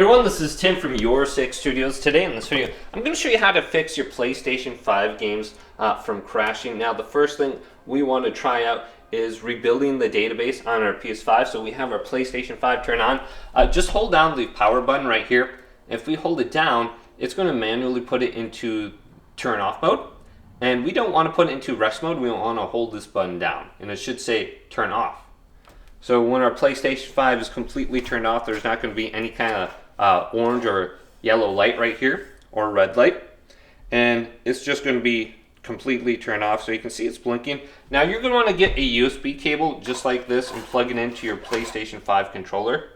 Everyone, this is Tim from Your Six Studios. Today in this video, I'm going to show you how to fix your PlayStation 5 games from crashing. Now, the first thing we want to try out is rebuilding the database on our PS5. So we have our PlayStation 5 turned on. Just hold down the power button right here. If we hold it down, it's going to manually put it into turn off mode. And we don't want to put it into rest mode. We want to hold this button down. And it should say turn off. So when our PlayStation 5 is completely turned off, there's not going to be any kind of orange or yellow light right here, or red light, and it's just going to be completely turned off. So you can see it's blinking. Now you're going to want to get a USB cable just like this and plug it into your PlayStation 5 controller,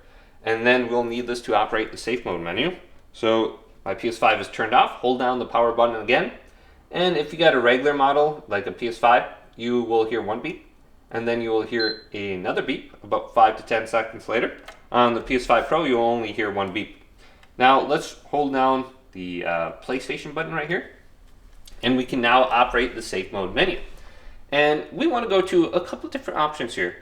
and then we'll need this to operate the safe mode menu. So my PS5 is turned off. Hold down the power button again, and if you got a regular model like a PS5, you will hear one beep, and then you will hear another beep about 5 to 10 seconds later. On the PS5 Pro, you'll only hear one beep. Now let's hold down the PlayStation button right here, and we can now operate the safe mode menu. And we want to go to a couple different options here.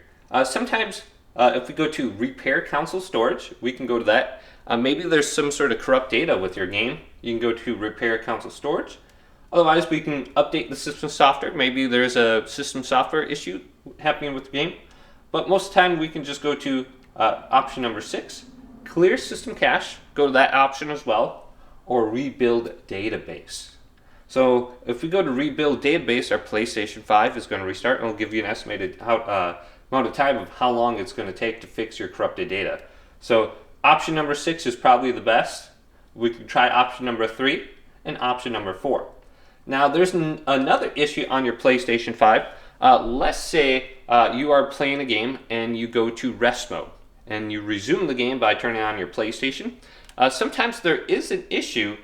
Sometimes if we go to repair console storage, we can go to that. Maybe there's some sort of corrupt data with your game. You can go to repair console storage. Otherwise, we can update the system software. Maybe there's a system software issue happening with the game. But most of the time, we can just go to option number 6, clear system cache. Go to that option as well, or rebuild database. So if we go to rebuild database, our PlayStation 5 is going to restart, and it'll give you an estimated amount of time of how long it's going to take to fix your corrupted data. So option number 6 is probably the best. We can try option number 3 and option number 4. Now there's another issue on your PlayStation 5. Let's say you are playing a game and you go to rest mode and you resume the game by turning on your PlayStation. Sometimes there is an issue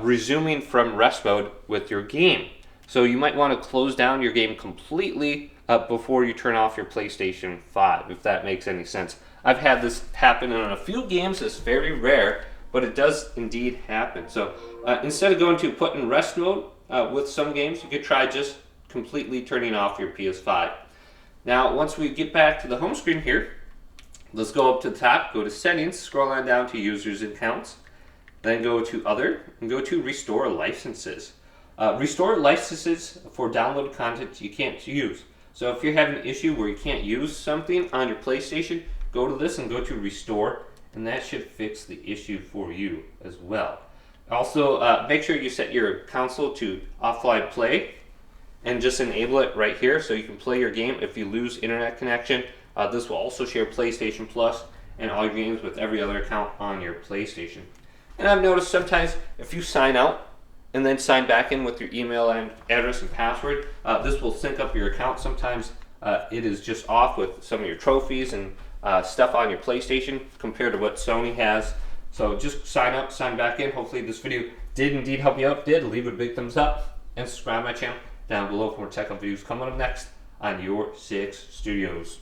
resuming from rest mode with your game. So you might want to close down your game completely before you turn off your PlayStation 5, if that makes any sense. I've had this happen on a few games. It's very rare, but it does indeed happen. So instead of going to put in rest mode with some games, you could try just completely turning off your PS5. Now, once we get back to the home screen here, let's go up to the top, go to settings, scroll on down to users and accounts, then go to other, and go to restore licenses. Restore licenses for downloaded content you can't use. So if you're having an issue where you can't use something on your PlayStation, go to this and go to restore, and that should fix the issue for you as well. Also, make sure you set your console to offline play, and just enable it right here so you can play your game if you lose internet connection. This will also share PlayStation Plus and all your games with every other account on your PlayStation. And I've noticed sometimes if you sign out and then sign back in with your email and address and password, this will sync up your account. Sometimes it is just off with some of your trophies and stuff on your PlayStation compared to what Sony has. So just sign up, sign back in. Hopefully this video did indeed help you out. If it did, leave a big thumbs up and subscribe to my channel down below for more tech videos coming up next on Your Six Studios.